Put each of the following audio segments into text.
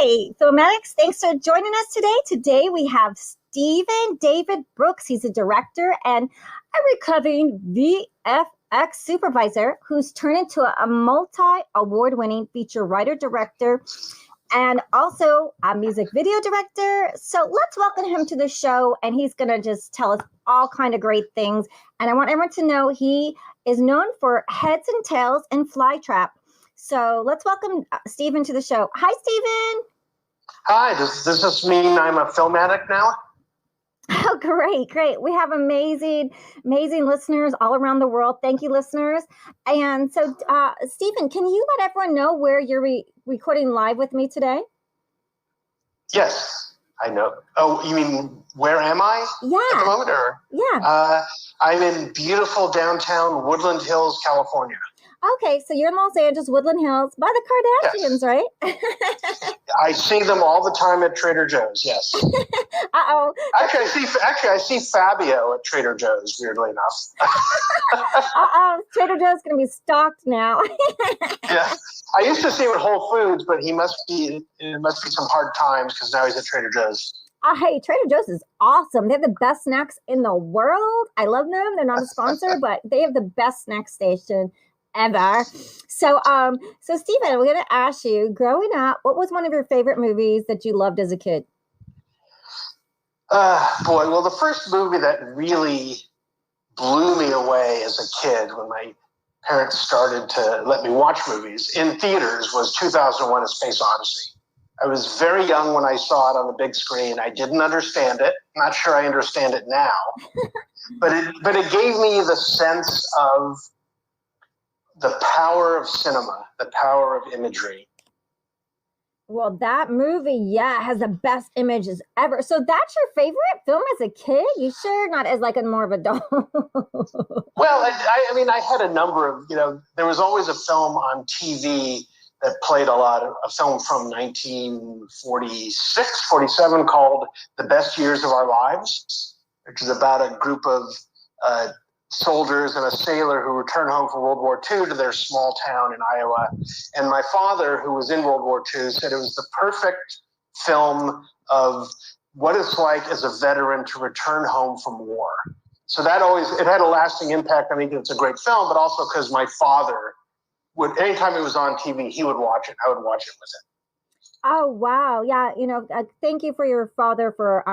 Hi, Film Addicts. Thanks for joining us today. Today we have Stephen David Brooks. He's a director and a recovering VFX supervisor who's turned into a multi-award-winning feature writer-director and also a music video director. So let's welcome him to the show, and he's going to just tell us all kind of great things. And I want everyone to know he is known for Heads and Tails and Flytrap. So let's welcome Stephen to the show. Hi, Stephen. Hi, does this mean I'm a film addict now? Oh, great. We have amazing listeners all around the world. Thank you, listeners. And so, Stephen, can you let everyone know where you're recording live with me today? Yes, I know. Oh, you mean where am I at the moment? Or? Yeah. I'm in beautiful downtown Woodland Hills, California. Okay, so you're in Los Angeles, Woodland Hills, by the Kardashians, yes. Right? I see them all the time at Trader Joe's. Yes. Uh-oh. Actually, I see Fabio at Trader Joe's. Weirdly enough. Uh-oh, Trader Joe's going to be stocked now. Yeah, I used to see him at Whole Foods, but it must be some hard times because now he's at Trader Joe's. Hey, Trader Joe's is awesome. They have the best snacks in the world. I love them. They're not a sponsor, but they have the best snack station ever. So Stephen, we're going to ask you, growing up, what was one of your favorite movies that you loved as a kid? Boy, well, the first movie that really blew me away as a kid when my parents started to let me watch movies in theaters was 2001: A Space Odyssey. I was very young when I saw it on the big screen. I didn't understand it. I'm not sure I understand it now. but it gave me the sense of the power of cinema, the power of imagery. Well, that movie, has the best images ever. So that's your favorite film as a kid? You sure? Not as like a more of a adult? Well, I mean, I had a number of, there was always a film on TV that played a film from 1946, 47 called The Best Years of Our Lives, which is about a group of soldiers and a sailor who returned home from World War II to their small town in Iowa. And my father, who was in World War II, said it was the perfect film of what it's like as a veteran to return home from war. So it had a lasting impact on me because it's a great film, but also because my father anytime it was on TV, he would watch it. I would watch it with him. Oh, wow. Yeah. Thank you for your father for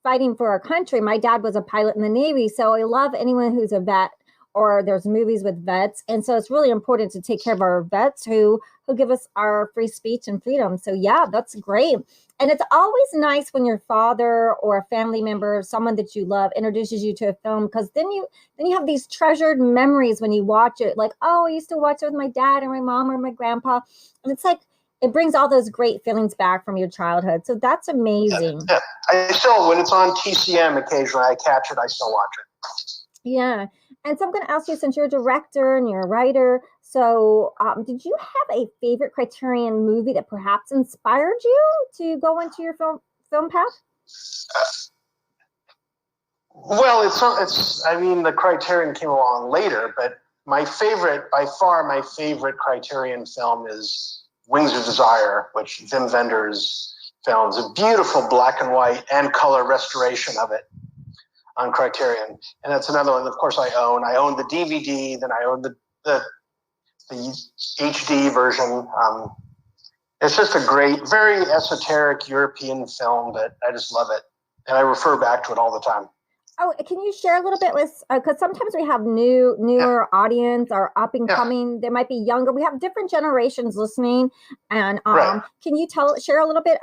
fighting for our country. My dad was a pilot in the Navy, so I love anyone who's a vet or there's movies with vets. And so it's really important to take care of our vets who give us our free speech and freedom. So yeah, that's great. And it's always nice when your father or a family member, someone that you love, introduces you to a film, because then you have these treasured memories when you watch it. Like, oh, I used to watch it with my dad or my mom or my grandpa. And it's like, it brings all those great feelings back from your childhood. So that's amazing. Yeah. When it's on TCM occasionally, I catch it. I still watch it. Yeah. And so I'm going to ask you, since you're a director and you're a writer, so did you have a favorite Criterion movie that perhaps inspired you to go into your film path? Well, the Criterion came along later, but by far my favorite Criterion film is Wings of Desire, which Wim Wenders films, a beautiful black and white and color restoration of it on Criterion. And that's another one, of course, I own. I own the DVD, then I own the HD version. It's just a great, very esoteric European film, but I just love it. And I refer back to it all the time. Oh, can you share a little bit with, because sometimes we have newer audience or up and coming, they might be younger. We have different generations listening. And right. Can you share a little bit?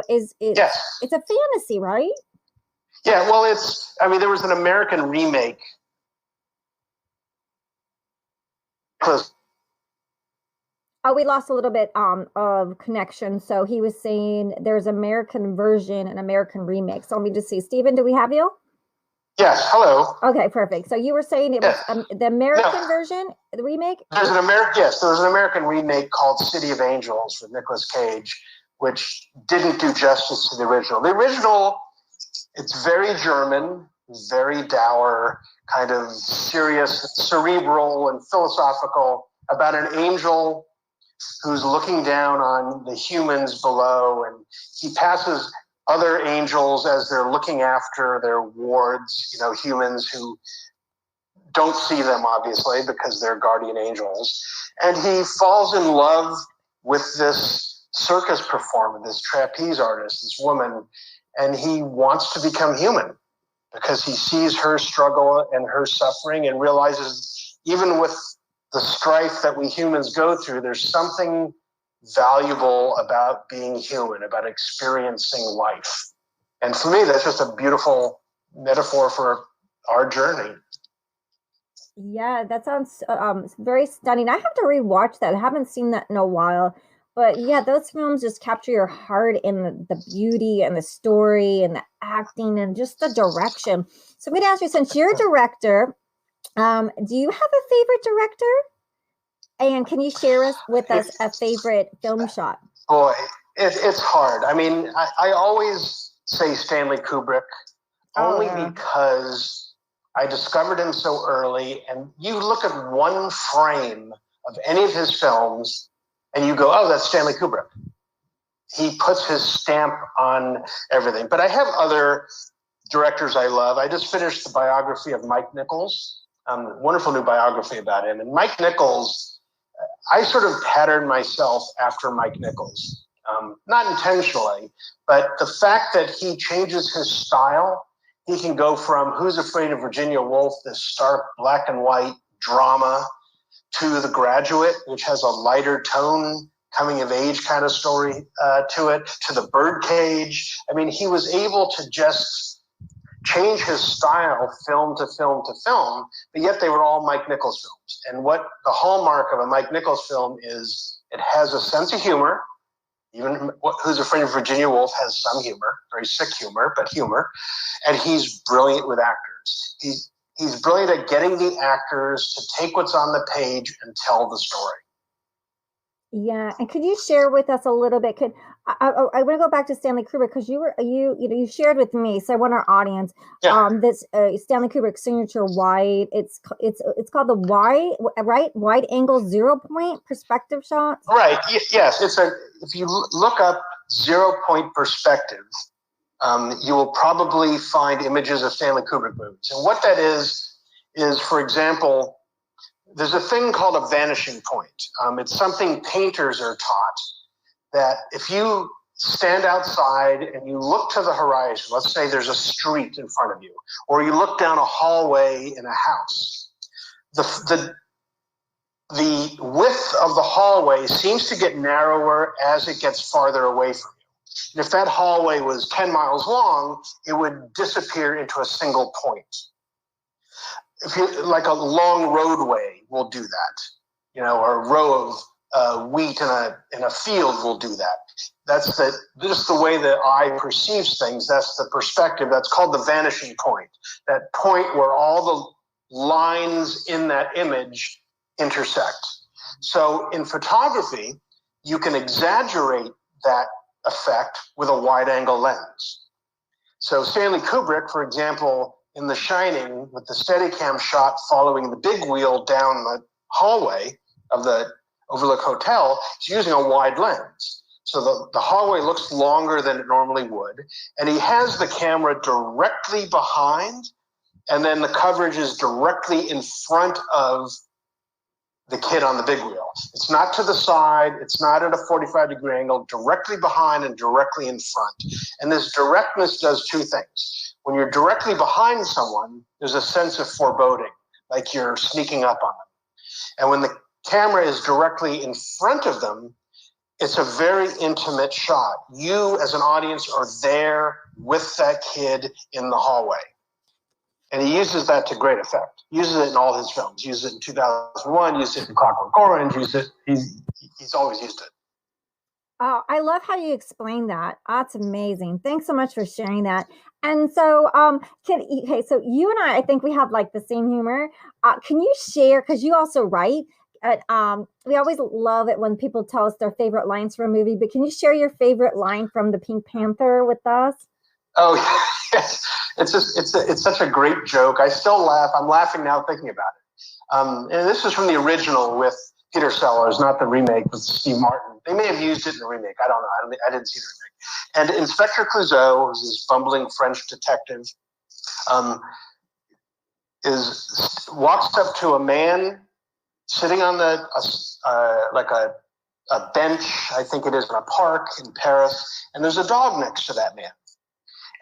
It's a fantasy, right? Yeah, well, there was an American remake. Oh, we lost a little bit of connection. So he was saying there's American version and American remake. So let me just see. Stephen, do we have you? Yes, hello. Okay, perfect. So you were saying it was the American version, the remake? There was an American remake called City of Angels with Nicolas Cage, which didn't do justice to the original. The original, it's very German, very dour, kind of serious, cerebral, and philosophical, about an angel who's looking down on the humans below, and he passes other angels as they're looking after their wards, humans who don't see them, obviously, because they're guardian angels. And he falls in love with this circus performer, this trapeze artist, this woman, and he wants to become human because he sees her struggle and her suffering and realizes even with the strife that we humans go through, there's something valuable about being human, about experiencing life. And for me, that's just a beautiful metaphor for our journey. Yeah, that sounds very stunning. I have to rewatch that. I haven't seen that in a while. But yeah, those films just capture your heart in the beauty and the story and the acting and just the direction. So I'm going to ask you, since you're a director, do you have a favorite director? And can you share with us a favorite film shot? Boy, it's hard. I mean, I always say Stanley Kubrick, only because I discovered him so early. And you look at one frame of any of his films and you go, oh, that's Stanley Kubrick. He puts his stamp on everything. But I have other directors I love. I just finished the biography of Mike Nichols, wonderful new biography about him. And Mike Nichols, I sort of patterned myself after Mike Nichols, not intentionally, but the fact that he changes his style. He can go from Who's Afraid of Virginia Woolf, this stark black and white drama, to The Graduate, which has a lighter tone, coming of age kind of story to it, to The Birdcage. I mean, he was able to just change his style film to film to film, but yet they were all Mike Nichols films. And what the hallmark of a Mike Nichols film is, it has a sense of humor. Even Who's Afraid of Virginia Woolf has some humor, very sick humor, but humor. And he's brilliant with actors. He's brilliant at getting the actors to take what's on the page and tell the story. Yeah, and could you share with us a little bit? I want to go back to Stanley Kubrick because you shared with me, so I want our audience this Stanley Kubrick signature wide. It's called the wide angle 0 point perspective shot. Right. Yes. If you look up 0 point perspective, you will probably find images of Stanley Kubrick movies. And what that is for example, there's a thing called a vanishing point. It's something painters are taught, that if you stand outside and you look to the horizon, let's say there's a street in front of you, or you look down a hallway in a house, the width of the hallway seems to get narrower as it gets farther away from you. And if that hallway was 10 miles long, it would disappear into a single point. If you, like a long roadway will do that, or a row of wheat in a field will do that. That's just the way the eye perceives things. That's the perspective. That's called the vanishing point. That point where all the lines in that image intersect. So in photography, you can exaggerate that effect with a wide angle lens. So Stanley Kubrick, for example, in The Shining, with the Steadicam shot following the big wheel down the hallway of the Overlook Hotel, he's using a wide lens. So the hallway looks longer than it normally would, and he has the camera directly behind, and then the coverage is directly in front of the kid on the big wheel. It's not to the side, it's not at a 45-degree angle, directly behind and directly in front. And this directness does two things. When you're directly behind someone, there's a sense of foreboding, like you're sneaking up on them. And when the camera is directly in front of them, it's a very intimate shot. You, as an audience, are there with that kid in the hallway. And he uses that to great effect. He uses it in all his films. He used it in 2001, used it in Clockwork Orange, he's always used it. Oh, I love how you explain that. That's amazing. Thanks so much for sharing that. And so, so you and I think we have like the same humor. Can you share, because you also write, we always love it when people tell us their favorite lines from a movie, but can you share your favorite line from the Pink Panther with us? Oh, yes. It's such a great joke. I still laugh. I'm laughing now thinking about it. And this is from the original with Peter Sellers, not the remake with Steve Martin. They may have used it in the remake. I don't know. I didn't see the remake. And Inspector Clouseau, who's this bumbling French detective, walks up to a man sitting on a bench, I think it is, in a park in Paris, and there's a dog next to that man.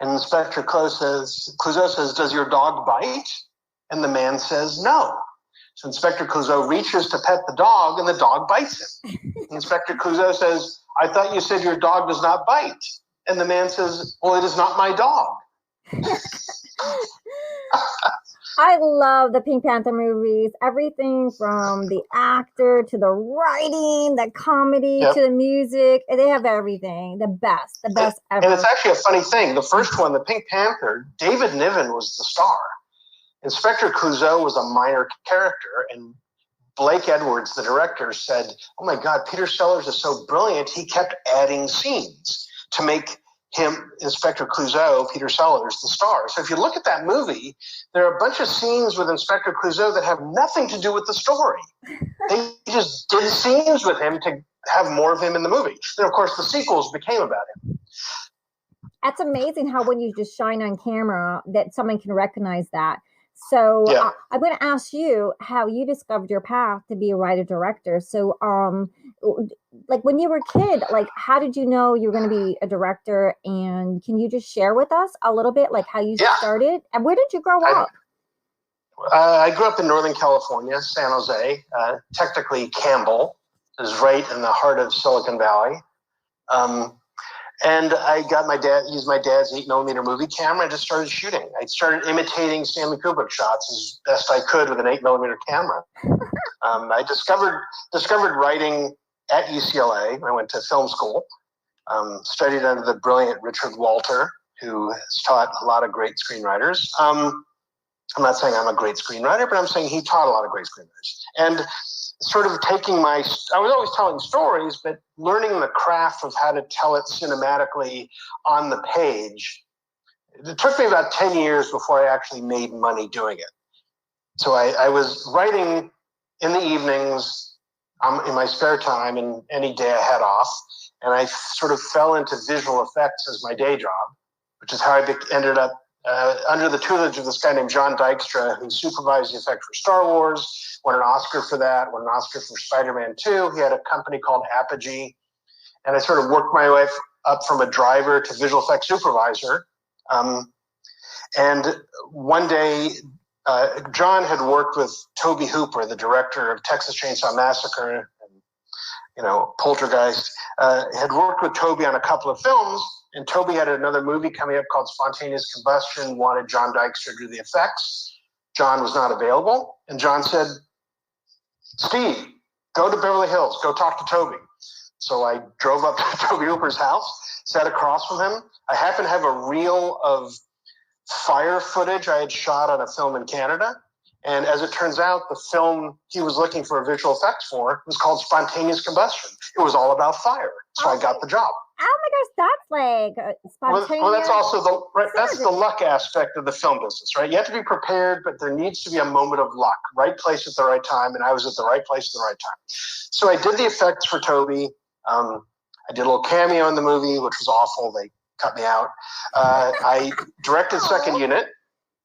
And Inspector Clouseau says, "Does your dog bite?" And the man says, "No." So Inspector Clouseau reaches to pet the dog, and the dog bites him. Inspector Clouseau says, "I thought you said your dog does not bite." And the man says, "Well, it is not my dog." I love the Pink Panther movies. Everything from the actor to the writing, the comedy to the music. They have everything. The best ever. And it's actually a funny thing. The first one, the Pink Panther, David Niven was the star. Inspector Clouseau was a minor character, and Blake Edwards, the director, said, "Oh my God, Peter Sellers is so brilliant, he kept adding scenes to make him, Inspector Clouseau, Peter Sellers, the star." So if you look at that movie, there are a bunch of scenes with Inspector Clouseau that have nothing to do with the story. They just did scenes with him to have more of him in the movie. Then, of course, the sequels became about him. That's amazing how when you just shine on camera that someone can recognize that. So I'm going to ask you how you discovered your path to be a writer-director. So like when you were a kid, like how did you know you were going to be a director? And can you just share with us a little bit like how you started? And where did you grow up? I grew up in Northern California, San Jose, technically Campbell. It is right in the heart of Silicon Valley. And I got used my dad's 8mm movie camera and just started shooting. I started imitating Stanley Kubrick shots as best I could with an 8mm camera. I discovered writing at UCLA. I went to film school, studied under the brilliant Richard Walter, who has taught a lot of great screenwriters. I'm not saying I'm a great screenwriter, but I'm saying he taught a lot of great screenwriters. And sort of I was always telling stories, but learning the craft of how to tell it cinematically on the page. It took me about 10 years before I actually made money doing it. So I was writing in the evenings, in my spare time, and any day I had off. And I sort of fell into visual effects as my day job, which is how I ended up under the tutelage of this guy named John Dykstra, who supervised the effects for Star Wars, won an Oscar for that, won an Oscar for Spider-Man 2. He had a company called Apogee. And I sort of worked my way up from a driver to visual effects supervisor. And one day, John had worked with Tobe Hooper, the director of Texas Chainsaw Massacre and, Poltergeist, had worked with Tobe on a couple of films. And Tobe had another movie coming up called Spontaneous Combustion, wanted John Dykstra to do the effects. John was not available. And John said, "Steve, go to Beverly Hills, go talk to Tobe." So I drove up to Tobe Hooper's house, sat across from him. I happened to have a reel of fire footage I had shot on a film in Canada. And as it turns out, the film he was looking for visual effects for was called Spontaneous Combustion. It was all about fire. So I got the job. Oh my gosh, that's like spontaneous. Well, that's also that's the luck aspect of the film business, right? You have to be prepared, but there needs to be a moment of luck, right place at the right time, and I was at the right place at the right time. So I did the effects for Tobe. I did a little cameo in the movie, which was awful. They cut me out. I directed second unit.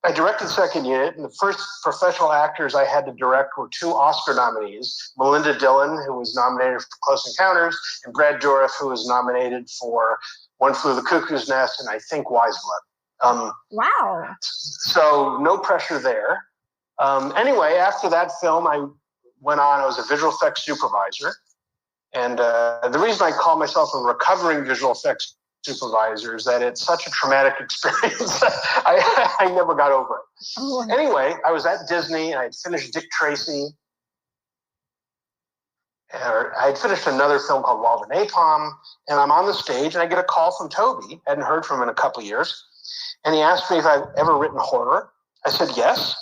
And the first professional actors I had to direct were two Oscar nominees, Melinda Dillon, who was nominated for Close Encounters, and Brad Dourif, who was nominated for One Flew the Cuckoo's Nest and I think Wise Blood. Wow. So no pressure there. Anyway, after that film, I was a visual effects supervisor. And the reason I call myself a recovering visual effects supervisor is that it's such a traumatic experience. I never got over it. Oh. Anyway, I was at Disney and I had finished Dick Tracy. I had finished another film called Walden Napalm, and I'm on the stage and I get a call from Tobe. I hadn't heard from him in a couple of years. And he asked me if I've ever written horror. I said yes,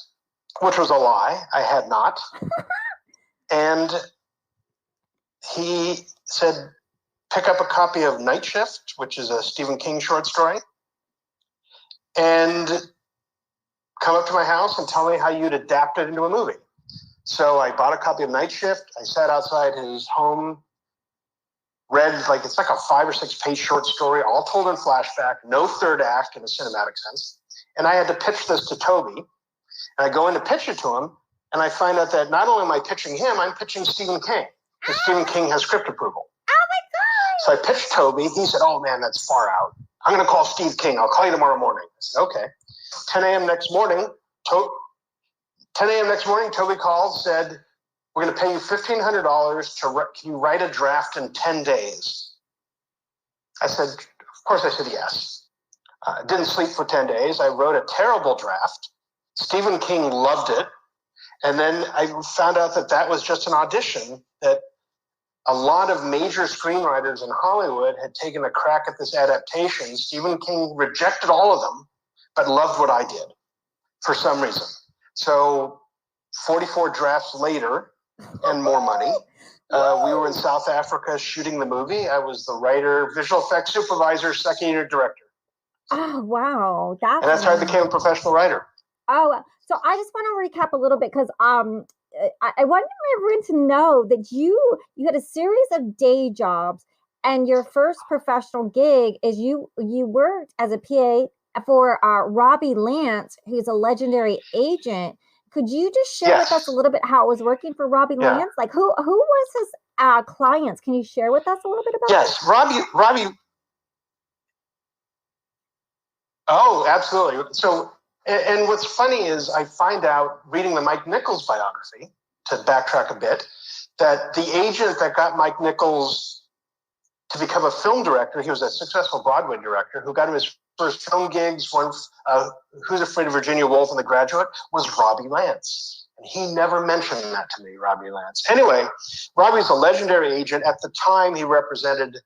which was a lie. I had not. And he said, pick up a copy of Night Shift, which is a Stephen King short story, and come up to my house and tell me how you'd adapt it into a movie. So I bought a copy of Night Shift. I sat outside his home, read it's like a 5 or 6 page short story, all told in flashback, no third act in a cinematic sense. And I had to pitch this to Toby. And I go in to pitch it to him, and I find out that not only am I pitching him, I'm pitching Stephen King, because Stephen King has script approval. Oh my God! So I pitched Toby. He said, "Oh man, that's far out. I'm going to call Steve King. I'll call you tomorrow morning." I said, "Okay." 10 a.m. next morning, Toby called, said, "We're going to pay you $1,500 can you write a draft in 10 days?" I said, of course I said yes. Didn't sleep for 10 days. I wrote a terrible draft. Stephen King loved it. And then I found out that was just an audition, that a lot of major screenwriters in Hollywood had taken a crack at this adaptation. Stephen King rejected all of them, but loved what I did for some reason. So 44 drafts later and more money, we were in South Africa shooting the movie. I was the writer, visual effects supervisor, second unit director. Oh, wow. And that's how I became a professional writer. Oh, so I just want to recap a little bit, because I want everyone to know that you had a series of day jobs, and your first professional gig is you worked as a PA for Robbie Lance, who's a legendary agent. Could you just share with us a little bit how it was working for Robbie Lance? Like who was his clients? Can you share with us a little bit about that? Yes, Robbie. Oh, absolutely. So, and what's funny is I find out reading the Mike Nichols biography, to backtrack a bit, that the agent that got Mike Nichols to become a film director, he was a successful Broadway director, who got him his first film gigs, Who's Afraid of Virginia Woolf and The Graduate, was Robbie Lance. And he never mentioned that to me, Robbie Lance. Anyway, Robbie's a legendary agent. At the time, he represented,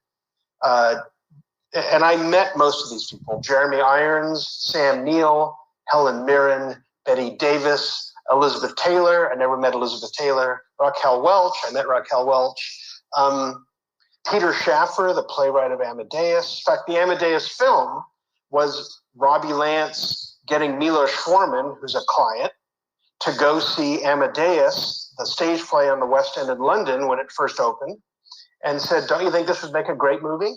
and I met most of these people, Jeremy Irons, Sam Neill, Helen Mirren, Betty Davis, Elizabeth Taylor. I never met Elizabeth Taylor. Raquel Welch. I met Raquel Welch. Peter Schaffer, the playwright of Amadeus. In fact, the Amadeus film was Robbie Lance getting Milos Forman, who's a client, to go see Amadeus, the stage play on the West End in London when it first opened, and said, "Don't you think this would make a great movie?"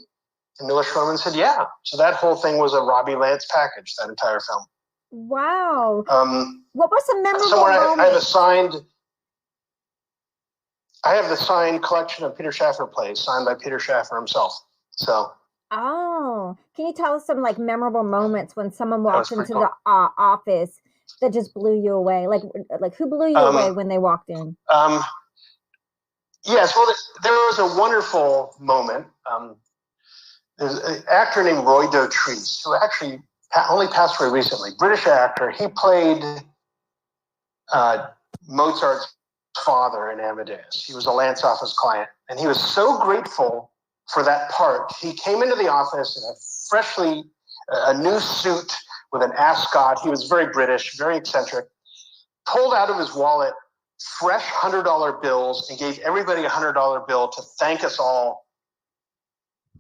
And Milos Forman said, "Yeah." So that whole thing was a Robbie Lance package, that entire film. Wow. What was a memorable moment? I have the signed collection of Peter Schaffer plays, signed by Peter Schaffer himself. So. Oh, can you tell us some memorable moments when someone walked into the office that just blew you away? Like who blew you away when they walked in? Yes, well, there was a wonderful moment. There's an actor named Roy Dotrice, who actually only passed away recently. British actor. He played Mozart's father in Amadeus. He was a Lance office client, and he was so grateful for that part. He came into the office in a new suit with an ascot. He was very British, very eccentric. Pulled out of his wallet fresh $100 bills and gave everybody a $100 bill to thank us all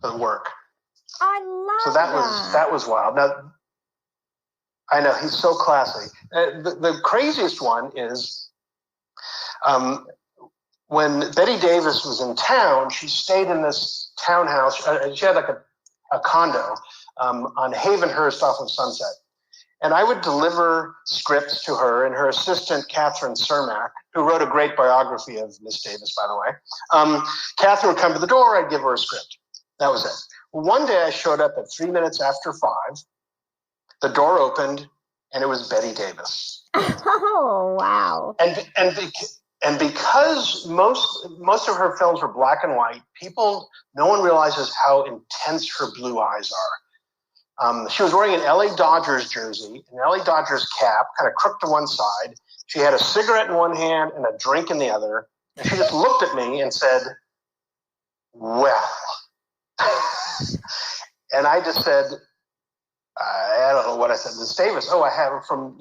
for the work. I love so that was wild. Now, I know, he's so classy. The craziest one is when Betty Davis was in town, she stayed in this townhouse. She had a condo on Havenhurst off of Sunset. And I would deliver scripts to her and her assistant, Catherine Cermak, who wrote a great biography of Miss Davis, by the way. Catherine would come to the door, I'd give her a script. That was it. One day I showed up at 3 minutes after 5. The door opened, and it was Betty Davis. Oh, wow. And because most of her films were black and white, no one realizes how intense her blue eyes are. She was wearing an LA Dodgers jersey, an LA Dodgers cap, kind of crooked to one side. She had a cigarette in one hand and a drink in the other. And she just looked at me and said, "Well." And I just said, I don't know what I said. Miss Davis, I have it from,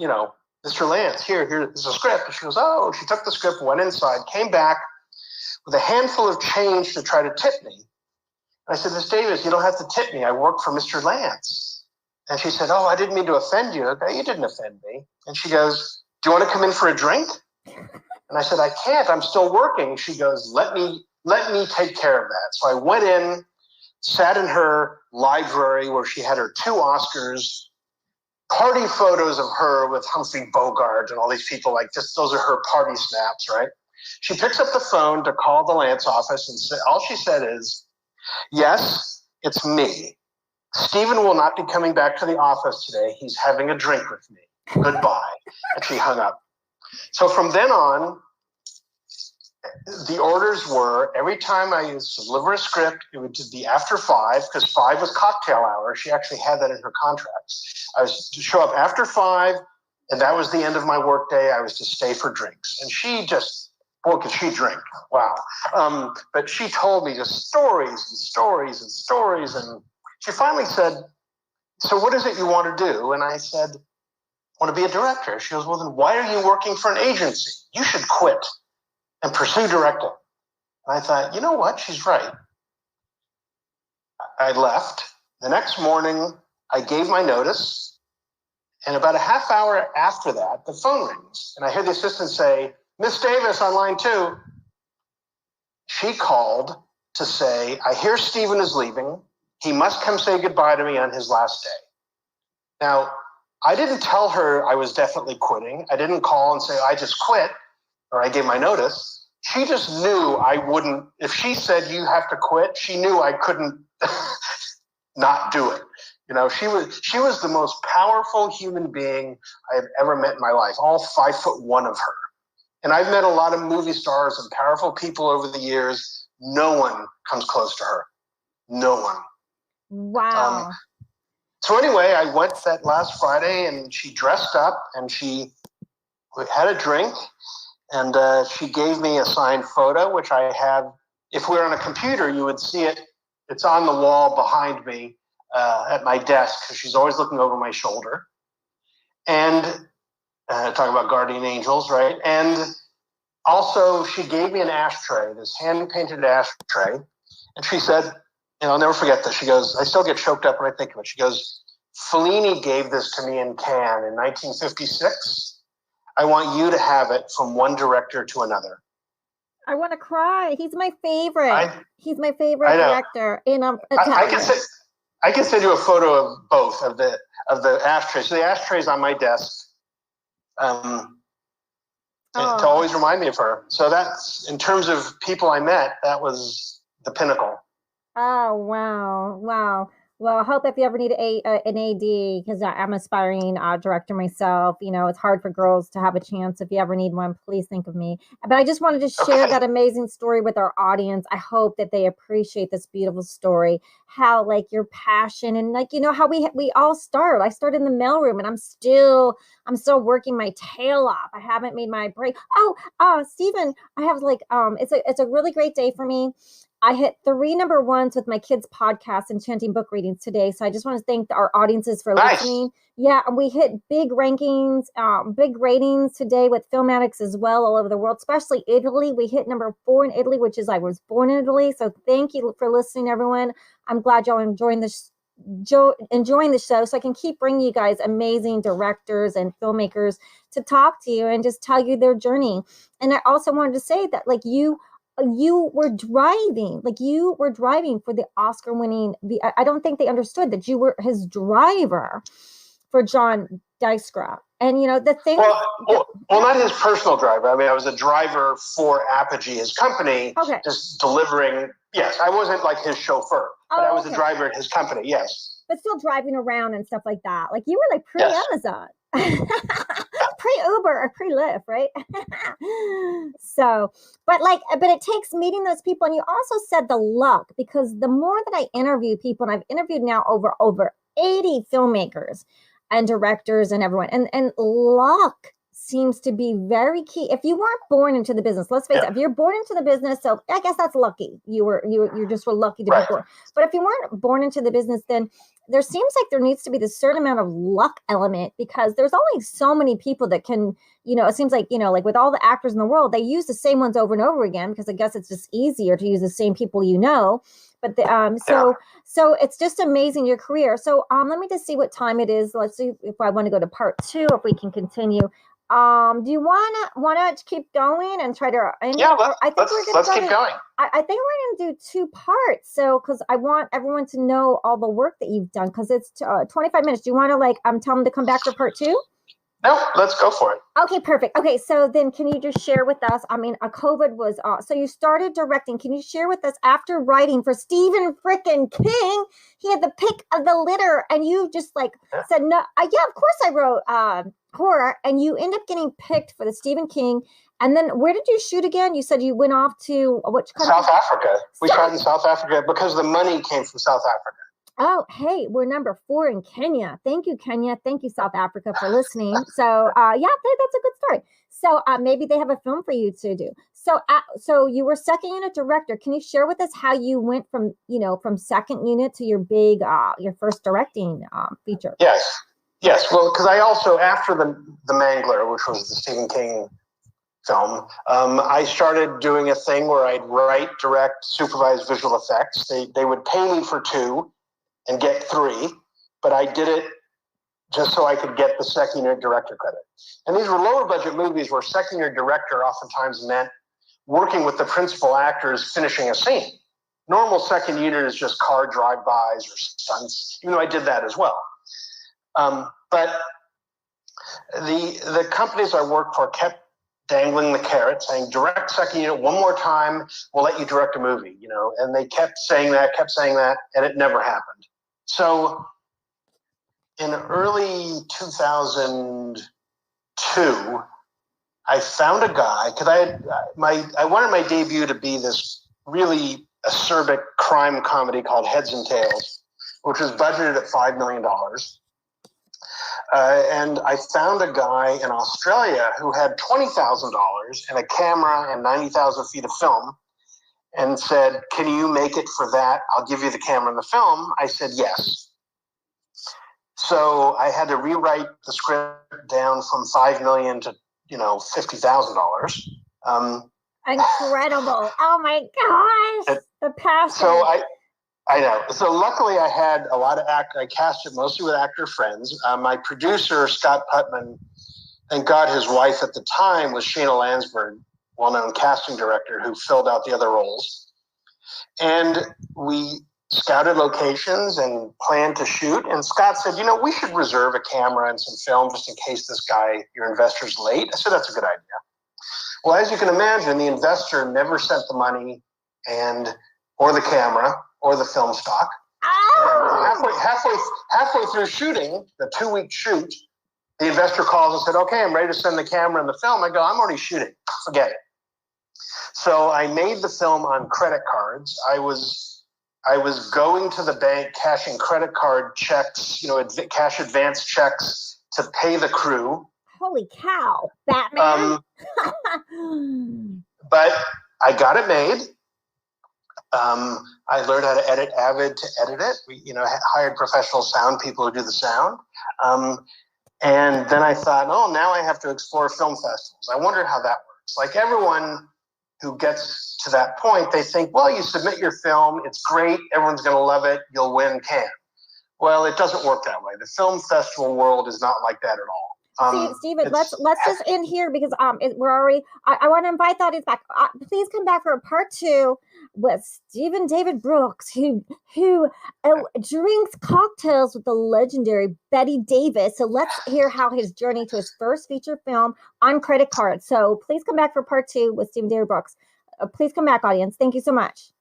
Mr. Lance. Here's a script. And she goes, oh, she took the script, went inside, came back with a handful of change to try to tip me. And I said, Miss Davis, you don't have to tip me. I work for Mr. Lance. And she said, oh, I didn't mean to offend you. Okay, you didn't offend me. And she goes, do you want to come in for a drink? And I said, I can't, I'm still working. She goes, let me take care of that. So I went in, sat in her library where she had her 2 Oscars, party photos of her with Humphrey Bogart and all these people, like this, those are her party snaps, right? She picks up the phone to call the Lance office, and all she said is, yes, it's me. Stephen will not be coming back to the office today. He's having a drink with me. Goodbye. And she hung up. So from then on, the orders were every time I used to deliver a script, it would be after 5, because 5 was cocktail hour. She actually had that in her contracts. I was to show up after 5, and that was the end of my workday. I was to stay for drinks. And she just, boy, could she drink. Wow. But she told me just stories and stories and stories. And she finally said, so what is it you want to do? And I said, I want to be a director. She goes, well, then why are you working for an agency? You should quit and pursue directing. And I thought, you know what? She's right. I left. The next morning, I gave my notice. And about a half hour after that, the phone rings. And I hear the assistant say, Miss Davis on line 2. She called to say, I hear Stephen is leaving. He must come say goodbye to me on his last day. Now, I didn't tell her I was definitely quitting. I didn't call and say, I just quit, or I gave my notice. She just knew I wouldn't. If she said you have to quit, she knew I couldn't not do it. You know, she was the most powerful human being I have ever met in my life, all 5'1" of her. And I've met a lot of movie stars and powerful people over the years. No one comes close to her. No one. Wow. So anyway, I went that last Friday, and she dressed up, and she had a drink, and she gave me a signed photo, which I have. If we were on a computer, you would see it. It's on the wall behind me at my desk, because she's always looking over my shoulder. And talking about guardian angels, right? And also, she gave me an ashtray, this hand-painted ashtray, and she said, and I'll never forget this. She goes, I still get choked up when I think of it. She goes, Fellini gave this to me in Cannes in 1956. I want you to have it from one director to another. I want to cry. He's my favorite. He's my favorite director in Italian. I can send you a photo of both of the ashtrays. So the ashtray's on my desk to always remind me of her. So that's, in terms of people I met, that was the pinnacle. Oh, wow. Well, I hope if you ever need an AD, because I'm an aspiring director myself, you know, it's hard for girls to have a chance. If you ever need one, please think of me. But I just wanted to share that amazing story with our audience. I hope that they appreciate this beautiful story, how like your passion and like, you know, how we all start. I started in the mailroom, and I'm still working my tail off. I haven't made my break. Stephen, I have like, it's a really great day for me. I hit 3 number ones with my kids' podcast, Enchanting book readings today. So I just want to thank our audiences for listening. Yeah, and we hit big rankings, big ratings today with Film Addicts as well, all over the world, especially Italy. We hit number 4 in Italy, which is I was born in Italy. So thank you for listening, everyone. I'm glad y'all enjoying the show, so I can keep bringing you guys amazing directors and filmmakers to talk to you and just tell you their journey. And I also wanted to say that like you were driving for the Oscar winning. I don't think they understood that you were his driver for John Dijkstra. And you know the thing. Well, not his personal driver. I mean, I was a driver for Apogee, his company, just delivering. Yes, I wasn't like his chauffeur, but I was a driver at his company. Yes, but still driving around and stuff like that. Like you were like pre-Amazon. Pre-Uber or pre-Lyft, right? So, but it takes meeting those people. And you also said the luck, because the more that I interview people, and I've interviewed now over 80 filmmakers and directors and everyone, and luck seems to be very key. If you weren't born into the business, let's face it, if you're born into the business, so I guess that's lucky. You just were lucky to be born. But if you weren't born into the business, then there seems like there needs to be this certain amount of luck element, because there's only so many people that can, you know, it seems like, you know, like with all the actors in the world, they use the same ones over and over again, because I guess it's just easier to use the same people, you know. But so it's just amazing, your career. So let me just see what time it is. Let's see if I want to go to part 2, if we can continue. Do you wanna keep going and try to end Yeah, it? I think let's keep going. I think we're gonna do two parts. So, because I want everyone to know all the work that you've done. Because it's 25 minutes. Do you want to tell them to come back for part two? No, let's go for it. Okay, perfect. Okay, so then can you just share with us? I mean, COVID was so you started directing. Can you share with us after writing for Stephen frickin' King? He had the pick of the litter, and you just said no. Yeah, of course I wrote horror, and you end up getting picked for the Stephen King. And then where did you shoot again? You said you went off to which country? South Africa. We shot in South Africa because the money came from South Africa. Oh, hey, we're number 4 in Kenya. Thank you, Kenya. Thank you, South Africa, for listening. So, yeah, that's a good story. So maybe they have a film for you to do. So, so you were second unit director. Can you share with us how you went from second unit to your big, your first directing feature? Yes. Well, because I also, after the Mangler, which was the Stephen King film, I started doing a thing where I'd write, direct, supervise visual effects. They would pay me for 2 and get 3, but I did it just so I could get the second unit director credit. And these were lower budget movies where second unit director oftentimes meant working with the principal actors finishing a scene. Normal second unit is just car drive-bys or stunts, even though I did that as well. But the companies I worked for kept dangling the carrot, saying, direct second unit one more time, we'll let you direct a movie, and they kept saying that, and it never happened. So in early 2002, I found a guy, because I wanted my debut to be this really acerbic crime comedy called Heads and Tails, which was budgeted at $5 million. And I found a guy in Australia who had $20,000 and a camera and 90,000 feet of film and said, can you make it for that? I'll give you the camera and the film. I said, yes. So I had to rewrite the script down from $5 million to, $50,000. Incredible. Oh my gosh. The passion. So I know. So luckily I had a lot of I cast it mostly with actor friends. My producer, Scott Putman, thank God his wife at the time was Shayna Landsberg, well-known casting director who filled out the other roles. And we scouted locations and planned to shoot. And Scott said, we should reserve a camera and some film just in case this guy, your investor's late. I said, that's a good idea. Well, as you can imagine, the investor never sent the money or the camera or the film stock. Halfway through shooting, the 2-week shoot, the investor calls and said, okay, I'm ready to send the camera and the film. I go, I'm already shooting. Forget it. So I made the film on credit cards. I was going to the bank, cashing credit card checks, cash advance checks to pay the crew. Holy cow, Batman. But I got it made. I learned how to edit Avid to edit it. We, hired professional sound people who do the sound. And then I thought, now I have to explore film festivals. I wonder how that works. Like everyone who gets to that point, they think, well, you submit your film, it's great, everyone's going to love it, you'll win Cannes. Well, it doesn't work that way. The film festival world is not like that at all. Stephen, let's just end here because we're already. I want to invite the audience back. Please come back for a part 2 with Stephen David Brooks, who drinks cocktails with the legendary Betty Davis. So let's hear how his journey to his first feature film on credit card. So please come back for part 2 with Stephen David Brooks. Please come back, audience. Thank you so much.